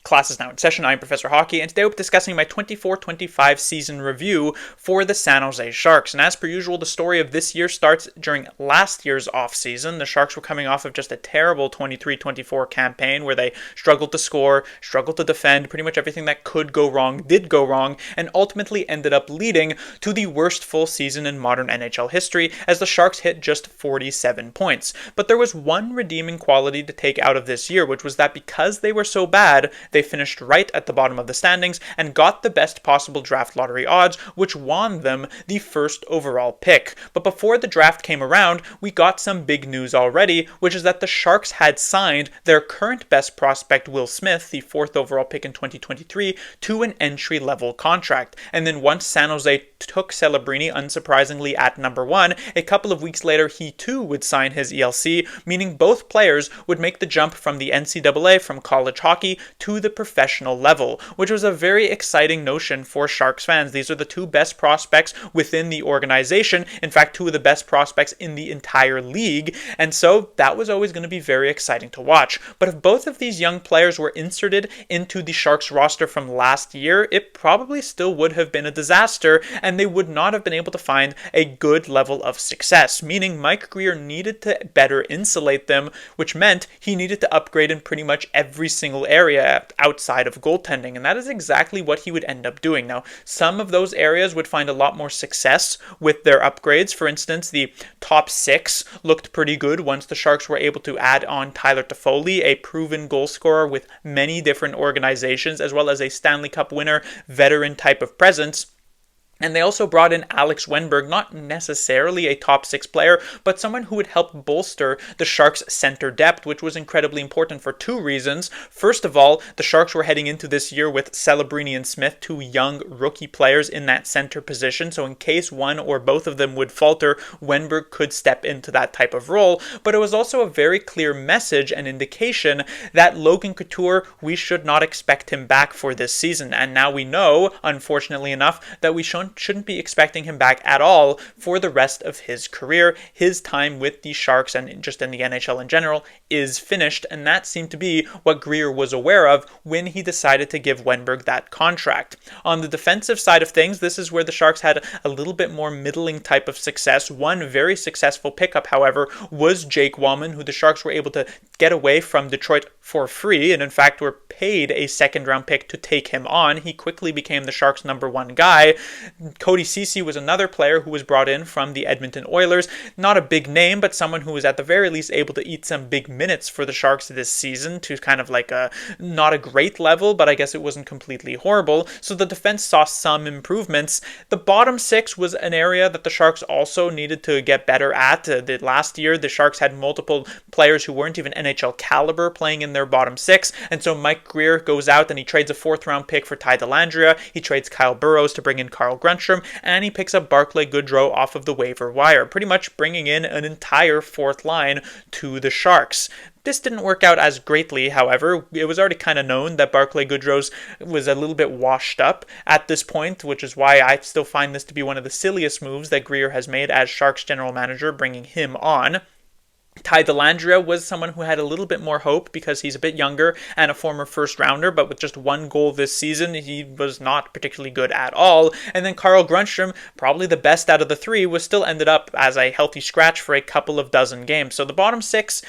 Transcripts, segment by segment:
Class is now in session. I'm Professor Hockey, and today we'll be discussing my 24-25 season review for the San Jose Sharks. And as per usual, the story of this year starts during last year's offseason. The Sharks were coming off of just a terrible 23-24 campaign where they struggled to score, struggled to defend, pretty much everything that could go wrong did go wrong, and ultimately ended up leading to the worst full season in modern NHL history as the Sharks hit just 47 points. But there was one redeeming quality to take out of this year, which was that because they were so bad, they finished right at the bottom of the standings and got the best possible draft lottery odds, which won them the first overall pick. But before the draft came around, we got some big news already, which is that the Sharks had signed their current best prospect, Will Smith, the fourth overall pick in 2023, to an entry-level contract. And then once San Jose took Celebrini, unsurprisingly, at number one, a couple of weeks later, he too would sign his ELC, meaning both players would make the jump from the NCAA, from college hockey, to the professional level, which was a very exciting notion for Sharks fans. These are the two best prospects within the organization, in fact, two of the best prospects in the entire league, and so that was always going to be very exciting to watch. But if both of these young players were inserted into the Sharks roster from last year, it probably still would have been a disaster, and they would not have been able to find a good level of success, meaning Mike Grier needed to better insulate them, which meant he needed to upgrade in pretty much every single area outside of goaltending, and that is exactly what he would end up doing. Now, some of those areas would find a lot more success with their upgrades. For instance, the top six looked pretty good once the Sharks were able to add on Tyler Toffoli, a proven goal scorer with many different organizations, as well as a Stanley Cup winner, veteran type of presence. And they also brought in Alex Wennberg, not necessarily a top six player, but someone who would help bolster the Sharks' center depth, which was incredibly important for two reasons. First of all, the Sharks were heading into this year with Celebrini and Smith, two young rookie players in that center position, so in case one or both of them would falter, Wennberg could step into that type of role. But it was also a very clear message and indication that Logan Couture, we should not expect him back for this season. And now we know, unfortunately enough, that we shouldn't be expecting him back at all for the rest of his career. His time with the Sharks and just in the NHL in general is finished, and that seemed to be what Grier was aware of when he decided to give Wennberg that contract. On the defensive side of things, this is where the Sharks had a little bit more middling type of success. One very successful pickup, however, was Jake Wallman, who the Sharks were able to get away from Detroit for free, and in fact were paid a second-round pick to take him on. He quickly became the Sharks' number one guy. Cody Ceci was another player who was brought in from the Edmonton Oilers. Not a big name, but someone who was at the very least able to eat some big minutes for the Sharks this season to kind of like not a great level, but I guess it wasn't completely horrible. So the defense saw some improvements. The bottom six was an area that the Sharks also needed to get better at. Last year, the Sharks had multiple players who weren't even NHL caliber playing in their bottom six, and so Mike Grier goes out and he trades a fourth-round pick for Ty Dellandrea. He trades Kyle Burrows to bring in Carl Grundstrom, and he picks up Barclay Goodrow off of the waiver wire, pretty much bringing in an entire fourth line to the Sharks. This didn't work out as greatly, however. It was already kind of known that Barclay Goodrow was a little bit washed up at this point, which is why I still find this to be one of the silliest moves that Grier has made as Sharks general manager, bringing him on. Ty Dellandrea was someone who had a little bit more hope because he's a bit younger and a former first rounder, but with just one goal this season, he was not particularly good at all. And then Carl Grundstrom, probably the best out of the three, was still ended up as a healthy scratch for a couple of dozen games. So the bottom six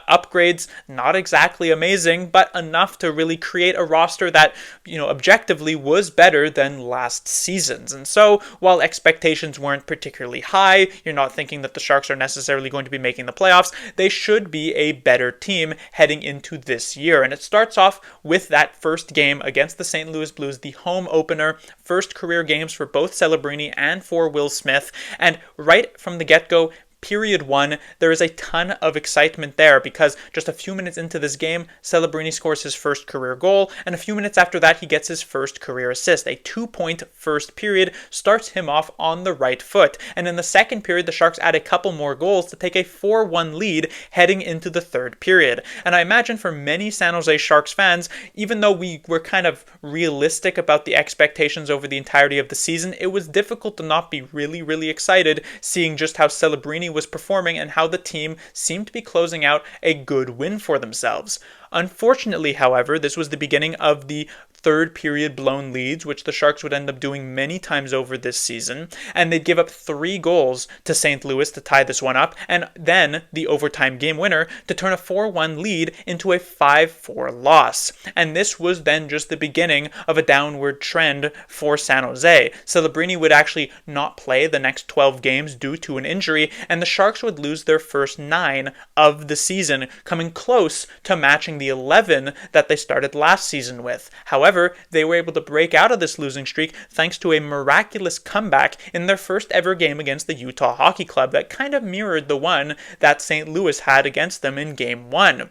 upgrades, not exactly amazing, but enough to really create a roster that, objectively was better than last season's. And so while expectations weren't particularly high, you're not thinking that the Sharks are necessarily going to be making the playoffs, they should be a better team heading into this year. And it starts off with that first game against the St. Louis Blues, the home opener, first career games for both Celebrini and for Will Smith. And right from the get-go, period one, there is a ton of excitement there because just a few minutes into this game, Celebrini scores his first career goal, and a few minutes after that, he gets his first career assist. A 2-point first period starts him off on the right foot, and in the second period, the Sharks add a couple more goals to take a 4-1 lead heading into the third period. And I imagine for many San Jose Sharks fans, even though we were kind of realistic about the expectations over the entirety of the season, it was difficult to not be really, really excited seeing just how Celebrini was performing and how the team seemed to be closing out a good win for themselves. Unfortunately, however, this was the beginning of the third period blown leads, which the Sharks would end up doing many times over this season, and they'd give up 3 goals to St. Louis to tie this one up, and then the overtime game winner to turn a 4-1 lead into a 5-4 loss. And this was then just the beginning of a downward trend for San Jose. Celebrini would actually not play the next 12 games due to an injury, and the Sharks would lose their first 9 of the season, coming close to matching the 11 that they started last season with. However, they were able to break out of this losing streak thanks to a miraculous comeback in their first ever game against the Utah Hockey Club that kind of mirrored the one that St. Louis had against them in Game 1.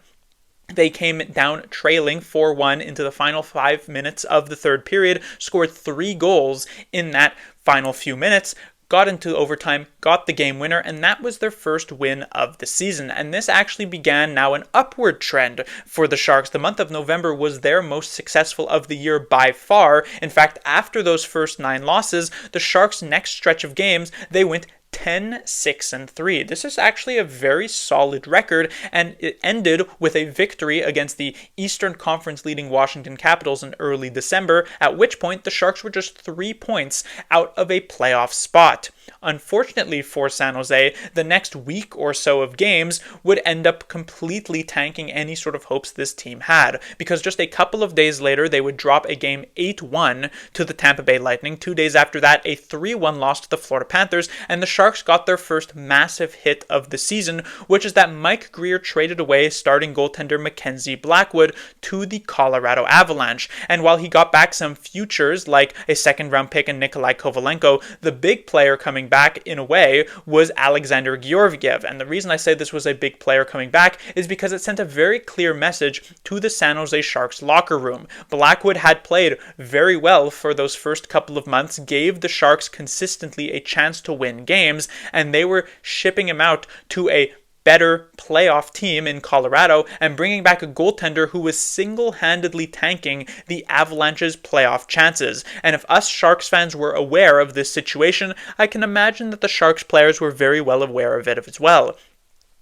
They came down trailing 4-1 into the final 5 minutes of the third period, scored 3 goals in that final few minutes, got into overtime, got the game winner, and that was their first win of the season. And this actually began now an upward trend for the Sharks. The month of November was their most successful of the year by far. In fact, after those first 9 losses, the Sharks' next stretch of games, they went 10-6-3. This is actually a very solid record, and it ended with a victory against the Eastern Conference leading Washington Capitals in early December, at which point the Sharks were just 3 points out of a playoff spot. Unfortunately for San Jose, the next week or so of games would end up completely tanking any sort of hopes this team had, because just a couple of days later they would drop a game 8-1 to the Tampa Bay Lightning. 2 days after that, a 3-1 loss to the Florida Panthers, and the Sharks got their first massive hit of the season, which is that Mike Grier traded away starting goaltender Mackenzie Blackwood to the Colorado Avalanche. And while he got back some futures like a second-round pick and Nikolai Kovalenko, the big player coming back in a way was Alexander Georgiev. And the reason I say this was a big player coming back is because it sent a very clear message to the San Jose Sharks locker room. Blackwood had played very well for those first couple of months, gave the Sharks consistently a chance to win games, and they were shipping him out to a better playoff team in Colorado and bringing back a goaltender who was single-handedly tanking the Avalanche's playoff chances. And if us Sharks fans were aware of this situation, I can imagine that the Sharks players were very well aware of it as well.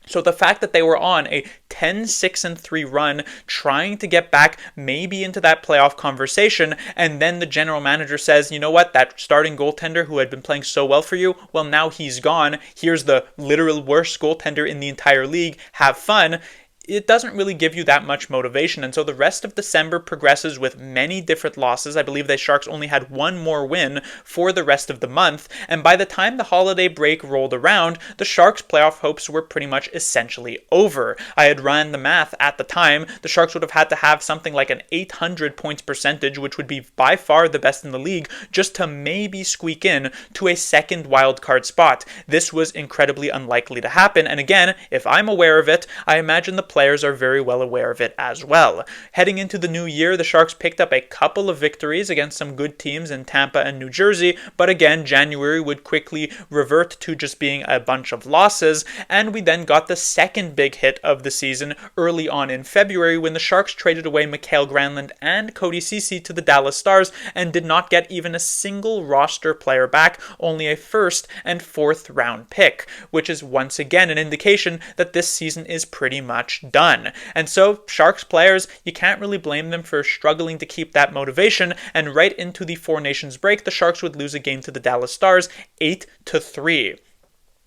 So the fact that they were on a 10-6-3 run, trying to get back maybe into that playoff conversation, and then the general manager says, you know what, that starting goaltender who had been playing so well for you, well, now he's gone. Here's the literal worst goaltender in the entire league. Have fun. It doesn't really give you that much motivation. And so the rest of December progresses with many different losses. I believe the Sharks only had one more win for the rest of the month. And by the time the holiday break rolled around, the Sharks' playoff hopes were pretty much essentially over. I had run the math at the time. The Sharks would have had to have something like an 800 points percentage, which would be by far the best in the league, just to maybe squeak in to a second wildcard spot. This was incredibly unlikely to happen. And again, if I'm aware of it, I imagine the players are very well aware of it as well. Heading into the new year, the Sharks picked up a couple of victories against some good teams in Tampa and New Jersey, but again, January would quickly revert to just being a bunch of losses, and we then got the second big hit of the season early on in February when the Sharks traded away Mikael Granlund and Cody Ceci to the Dallas Stars and did not get even a single roster player back, only a first and fourth round pick, which is once again an indication that this season is pretty much done. And so Sharks players, you can't really blame them for struggling to keep that motivation, and right into the Four Nations break, the Sharks would lose a game to the Dallas Stars 8-3.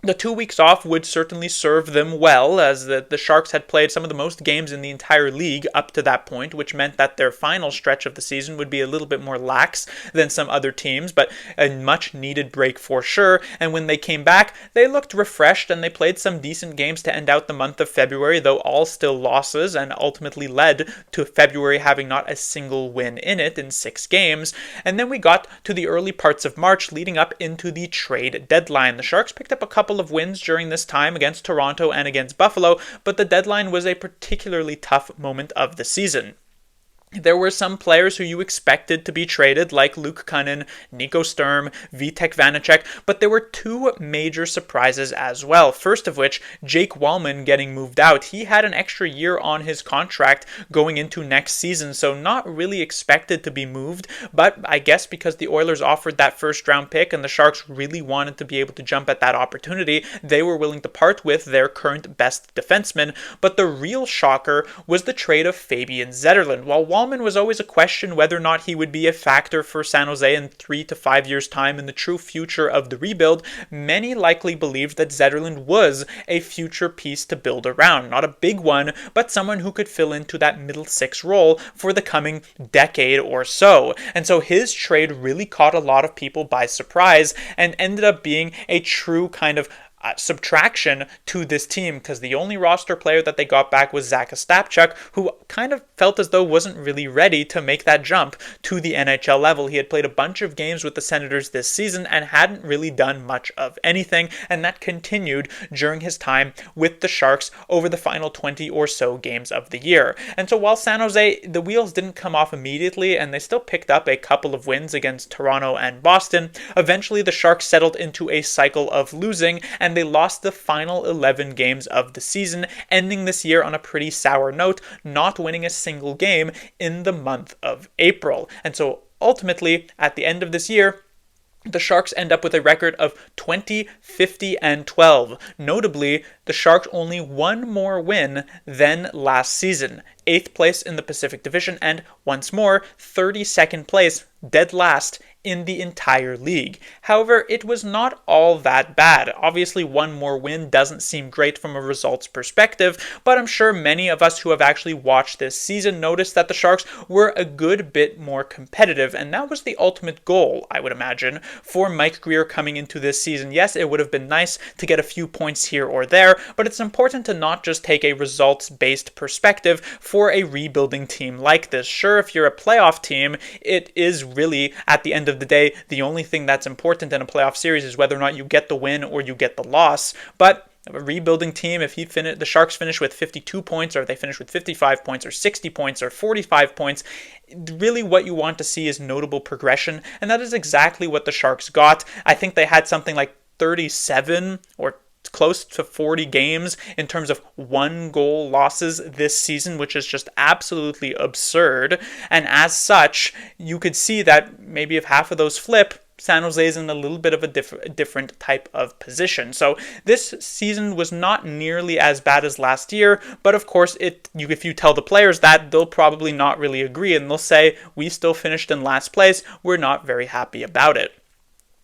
The 2 weeks off would certainly serve them well, as the Sharks had played some of the most games in the entire league up to that point, which meant that their final stretch of the season would be a little bit more lax than some other teams, but a much needed break for sure. And when they came back, they looked refreshed and they played some decent games to end out the month of February, though all still losses, and ultimately led to February having not a single win in it in 6 games. And then we got to the early parts of March leading up into the trade deadline. The Sharks picked up a couple of wins during this time against Toronto and against Buffalo, but the deadline was a particularly tough moment of the season. There were some players who you expected to be traded, like Luke Kunin, Nico Sturm, Vitek Vanacek, but there were two major surprises as well. First of which, Jake Wallman getting moved out. He had an extra year on his contract going into next season, so not really expected to be moved, but I guess because the Oilers offered that first round pick and the Sharks really wanted to be able to jump at that opportunity, they were willing to part with their current best defenseman. But the real shocker was the trade of Fabian Zetterlund. While Wallman was always a question whether or not he would be a factor for San Jose in 3 to 5 years' time in the true future of the rebuild, many likely believed that Zetterlund was a future piece to build around. Not a big one, but someone who could fill into that middle six role for the coming decade or so. And so his trade really caught a lot of people by surprise and ended up being a true kind of subtraction to this team, because the only roster player that they got back was Zach Ostapchuk, who kind of felt as though wasn't really ready to make that jump to the NHL level. He had played a bunch of games with the Senators this season and hadn't really done much of anything, and that continued during his time with the Sharks over the final 20 or so games of the year. And so while San Jose, the wheels didn't come off immediately, and they still picked up a couple of wins against Toronto and Boston, eventually the Sharks settled into a cycle of losing, and they lost the final 11 games of the season, ending this year on a pretty sour note, not winning a single game in the month of April. And so ultimately, at the end of this year, the Sharks end up with a record of 20, 50, and 12. Notably, the Sharks only one more win than last season. 8th place in the Pacific Division, and once more, 32nd place, dead last in the entire league. However, it was not all that bad. Obviously, one more win doesn't seem great from a results perspective, but I'm sure many of us who have actually watched this season noticed that the Sharks were a good bit more competitive, and that was the ultimate goal, I would imagine, for Mike Grier coming into this season. Yes, it would have been nice to get a few points here or there, but it's important to not just take a results-based perspective for a rebuilding team like this. Sure, if you're a playoff team, it is really, at the end of the day, the only thing that's important in a playoff series is whether or not you get the win or you get the loss. But a rebuilding team, if the Sharks finish with 52 points, or they finish with 55 points, or 60 points, or 45 points, really what you want to see is notable progression, and that is exactly what the Sharks got. I think they had something like 37 or close to 40 games in terms of 1-goal losses this season, which is just absolutely absurd. And as such, you could see that maybe if half of those flip, San Jose is in a little bit of a different type of position. So this season was not nearly as bad as last year, but of course, if you tell the players that, they'll probably not really agree, and they'll say, we still finished in last place, we're not very happy about it.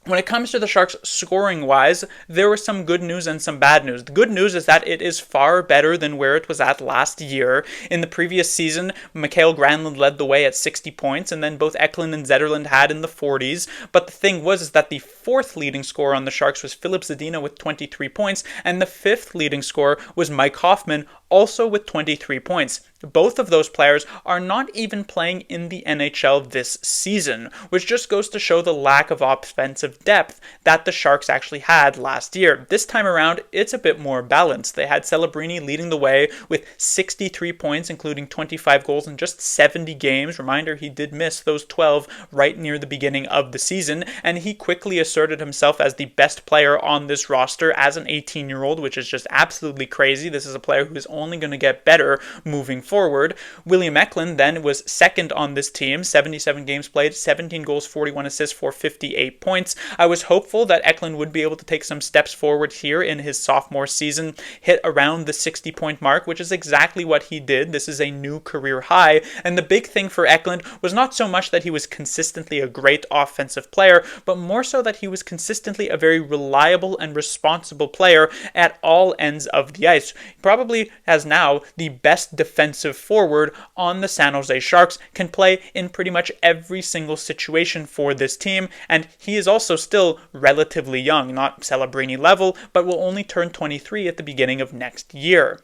When it comes to the Sharks scoring-wise, there was some good news and some bad news. The good news is that it is far better than where it was at last year. In the previous season, Mikael Granlund led the way at 60 points, and then both Eklund and Zetterlund had in the 40s. But the thing was that the 4th leading scorer on the Sharks was Filip Zadina with 23 points, and the 5th leading scorer was Mike Hoffman, also with 23 points. Both of those players are not even playing in the NHL this season, which just goes to show the lack of offensive depth that the Sharks actually had last year. This time around, it's a bit more balanced. They had Celebrini leading the way with 63 points, including 25 goals in just 70 games. Reminder, he did miss those 12 right near the beginning of the season, and he quickly asserted himself as the best player on this roster as an 18-year-old, which is just absolutely crazy. This is a player who is only going to get better moving forward. William Eklund then was second on this team, 77 games played, 17 goals, 41 assists for 58 points. I was hopeful that Eklund would be able to take some steps forward here in his sophomore season, hit around the 60-point mark, which is exactly what he did. This is a new career high, and the big thing for Eklund was not so much that he was consistently a great offensive player, but more so that he was consistently a very reliable and responsible player at all ends of the ice. He probably has now the best defensive forward on the San Jose Sharks, can play in pretty much every single situation for this team, and he is also still relatively young, not Celebrini level, but will only turn 23 at the beginning of next year.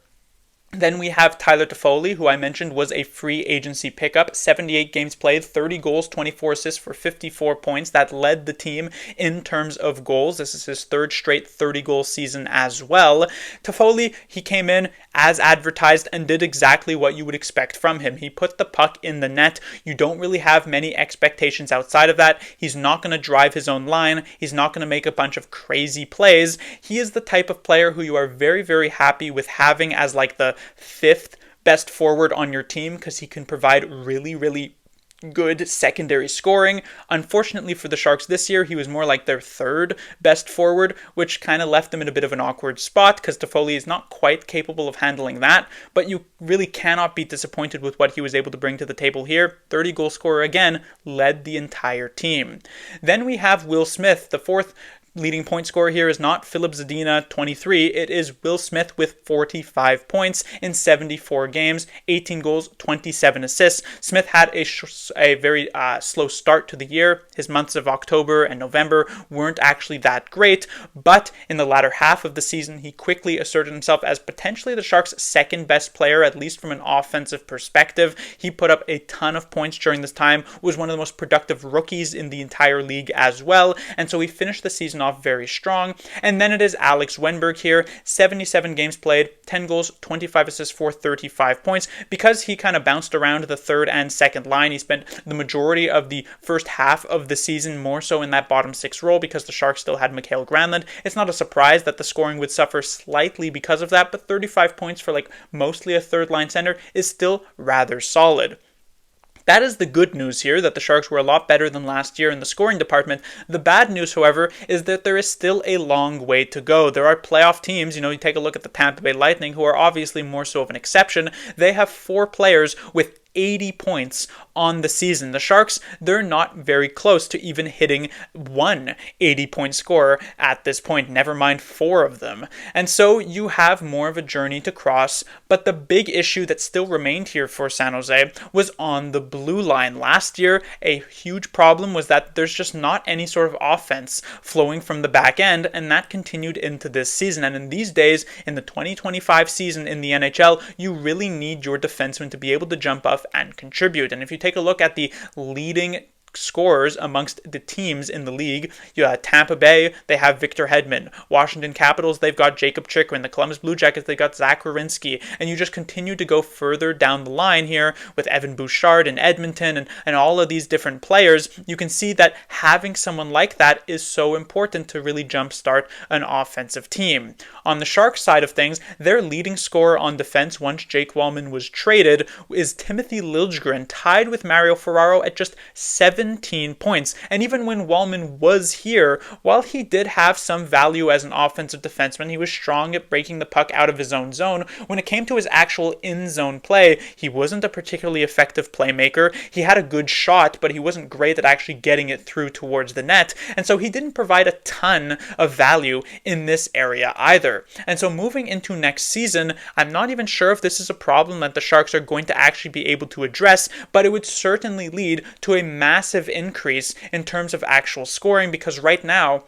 Then we have Tyler Toffoli, who I mentioned was a free agency pickup. 78 games played, 30 goals, 24 assists for 54 points. That led the team in terms of goals. This is his third straight 30-goal season as well. Toffoli, he came in as advertised and did exactly what you would expect from him. He put the puck in the net. You don't really have many expectations outside of that. He's not going to drive his own line. He's not going to make a bunch of crazy plays. He is the type of player who you are very, very happy with having as like the fifth best forward on your team, because he can provide really, really good secondary scoring. Unfortunately for the Sharks this year, he was more like their third best forward, which kind of left them in a bit of an awkward spot because Toffoli is not quite capable of handling that, but you really cannot be disappointed with what he was able to bring to the table here. 30-goal scorer again, led the entire team. Then we have Will Smith, the fourth leading point scorer here is not Filip Zadina, 23. It is Will Smith with 45 points in 74 games, 18 goals, 27 assists. Smith had a very slow start to the year. His months of October and November weren't actually that great, but in the latter half of the season, he quickly asserted himself as potentially the Sharks' second best player, at least from an offensive perspective. He put up a ton of points during this time, was one of the most productive rookies in the entire league as well, and so he finished the season off very strong. And then it is Alex Wennberg here, 77 games played, 10 goals, 25 assists for 35 points. Because he kind of bounced around the third and second line, he spent the majority of the first half of the season more so in that bottom six role because the Sharks still had Mikael Granlund. It's not a surprise that the scoring would suffer slightly because of that, but 35 points for like mostly a third line center is still rather solid. That is the good news here, that the Sharks were a lot better than last year in the scoring department. The bad news, however, is that there is still a long way to go. There are playoff teams, you take a look at the Tampa Bay Lightning, who are obviously more so of an exception. They have 4 players with 80 points on the season. The Sharks, they're not very close to even hitting one 80-point scorer at this point, never mind 4 of them. And so you have more of a journey to cross, but the big issue that still remained here for San Jose was on the blue line. Last year, a huge problem was that there's just not any sort of offense flowing from the back end, and that continued into this season. And in these days, in the 2025 season in the NHL, you really need your defensemen to be able to jump up and contribute. And if you take a look at the leading scorers amongst the teams in the league, Tampa Bay, they have Victor Hedman. Washington Capitals, they've got Jacob Chikrin. The Columbus Blue Jackets, they've got Zach Werenski. And you just continue to go further down the line here with Evan Bouchard and Edmonton and all of these different players. You can see that having someone like that is so important to really jumpstart an offensive team. On the Sharks side of things, their leading scorer on defense once Jake Wallman was traded is Timothy Liljegren, tied with Mario Ferraro at just 17 points. And even when Wallman was here, while he did have some value as an offensive defenseman, he was strong at breaking the puck out of his own zone. When it came to his actual in-zone play, he wasn't a particularly effective playmaker. He had a good shot, but he wasn't great at actually getting it through towards the net. And so he didn't provide a ton of value in this area either. And so moving into next season, I'm not even sure if this is a problem that the Sharks are going to actually be able to address, but it would certainly lead to a massive increase in terms of actual scoring, because right now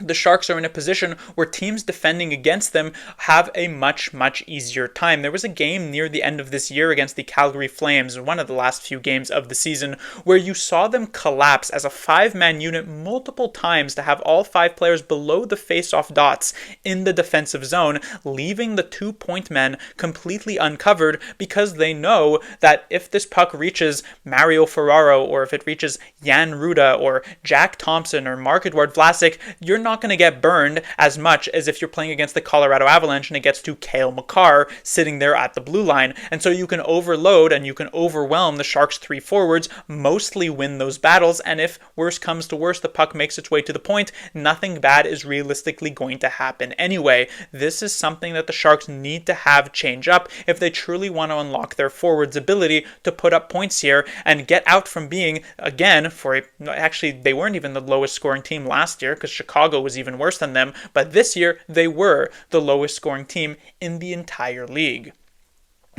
the Sharks are in a position where teams defending against them have a much, much easier time. There was a game near the end of this year against the Calgary Flames, one of the last few games of the season, where you saw them collapse as a 5-man unit multiple times to have all 5 players below the face-off dots in the defensive zone, leaving the 2-point men completely uncovered because they know that if this puck reaches Mario Ferraro, or if it reaches Jan Ruda or Jack Thompson or Marc-Edouard Vlasic, you're not going to get burned as much as if you're playing against the Colorado Avalanche and it gets to Cale Makar sitting there at the blue line. And so you can overload and you can overwhelm the Sharks' 3 forwards, mostly win those battles, and if worse comes to worse, the puck makes its way to the point, nothing bad is realistically going to happen anyway. This is something that the Sharks need to have change up if they truly want to unlock their forwards' ability to put up points here and get out from being, again, actually they weren't even the lowest scoring team last year because Chicago was even worse than them, but this year they were the lowest scoring team in the entire league.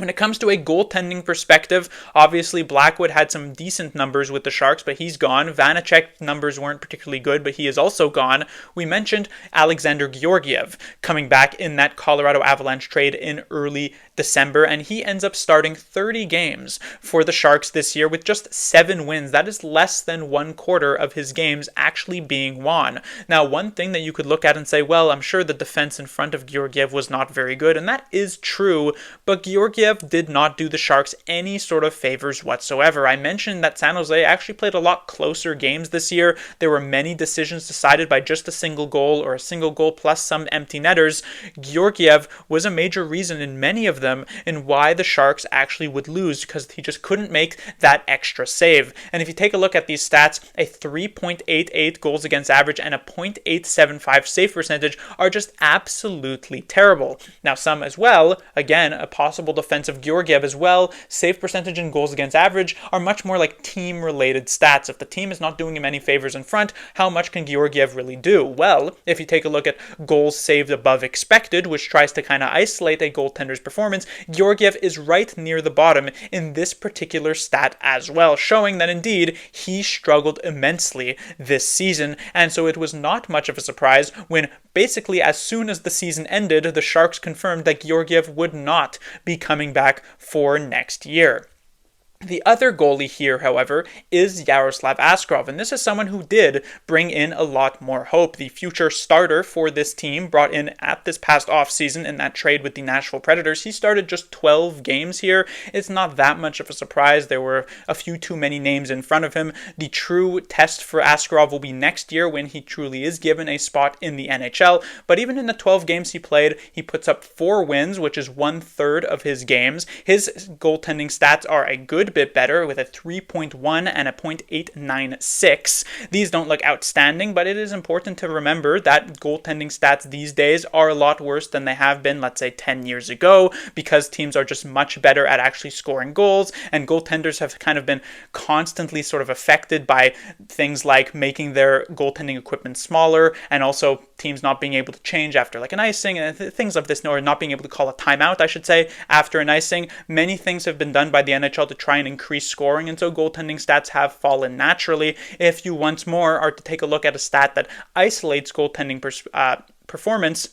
When it comes to a goaltending perspective, obviously Blackwood had some decent numbers with the Sharks, but he's gone. Vanacek's numbers weren't particularly good, but he is also gone. We mentioned Alexander Georgiev coming back in that Colorado Avalanche trade in early December, and he ends up starting 30 games for the Sharks this year with just 7 wins. That is less than 1/4 of his games actually being won. Now, one thing that you could look at and say, well, I'm sure the defense in front of Georgiev was not very good, and that is true, but Georgiev did not do the Sharks any sort of favors whatsoever. I mentioned that San Jose actually played a lot closer games this year. There were many decisions decided by just a single goal or a single goal plus some empty netters. Georgiev was a major reason in many of them in why the Sharks actually would lose, because he just couldn't make that extra save. And if you take a look at these stats, a 3.88 goals against average and a .875 save percentage are just absolutely terrible. Now, some as well, again, a possible defense of Georgiev as well, save percentage and goals against average are much more like team-related stats. If the team is not doing him any favors in front, how much can Georgiev really do? Well, if you take a look at goals saved above expected, which tries to kind of isolate a goaltender's performance, Georgiev is right near the bottom in this particular stat as well, showing that indeed he struggled immensely this season. And so it was not much of a surprise when basically as soon as the season ended, the Sharks confirmed that Georgiev would not be coming back for next year. The other goalie here, however, is Yaroslav Askarov, and this is someone who did bring in a lot more hope. The future starter for this team brought in at this past offseason in that trade with the Nashville Predators. He started just 12 games here. It's not that much of a surprise. There were a few too many names in front of him. The true test for Askarov will be next year when he truly is given a spot in the NHL, but even in the 12 games he played, he puts up 4 wins, which is 1/3 of his games. His goaltending stats are a good bit better with a 3.1 and a .896. These don't look outstanding, but it is important to remember that goaltending stats these days are a lot worse than they have been, let's say, 10 years ago, because teams are just much better at actually scoring goals, and goaltenders have kind of been constantly sort of affected by things like making their goaltending equipment smaller, and also teams not being able to change after like an icing, and things of this, or not being able to call a timeout, I should say, after an icing. Many things have been done by the NHL to try and increase scoring, and so goaltending stats have fallen naturally. If you once more are to take a look at a stat that isolates goaltending performance,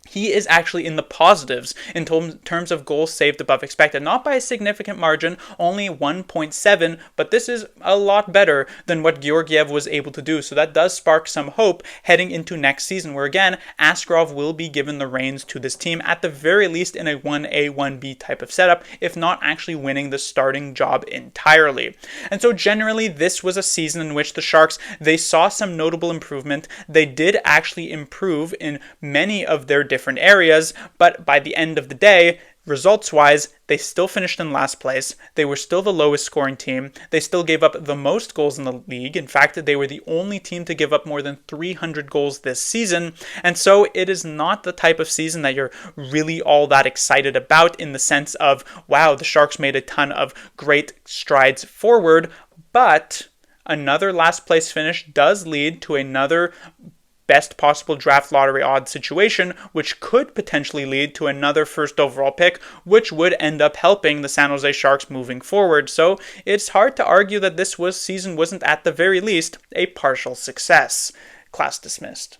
he is actually in the positives in terms of goals saved above expected. Not by a significant margin, only 1.7, but this is a lot better than what Georgiev was able to do. So that does spark some hope heading into next season, where again, Askarov will be given the reins to this team, at the very least in a 1A, 1B type of setup, if not actually winning the starting job entirely. And so generally, this was a season in which the Sharks, they saw some notable improvement. They did actually improve in many of their different areas, but by the end of the day, results-wise, they still finished in last place. They were still the lowest scoring team. They still gave up the most goals in the league. In fact, they were the only team to give up more than 300 goals this season. And so it is not the type of season that you're really all that excited about, in the sense of, wow, the Sharks made a ton of great strides forward. But another last place finish does lead to another best possible draft lottery odds situation, which could potentially lead to another first overall pick, which would end up helping the San Jose Sharks moving forward. So it's hard to argue that this season wasn't at the very least a partial success. Class dismissed.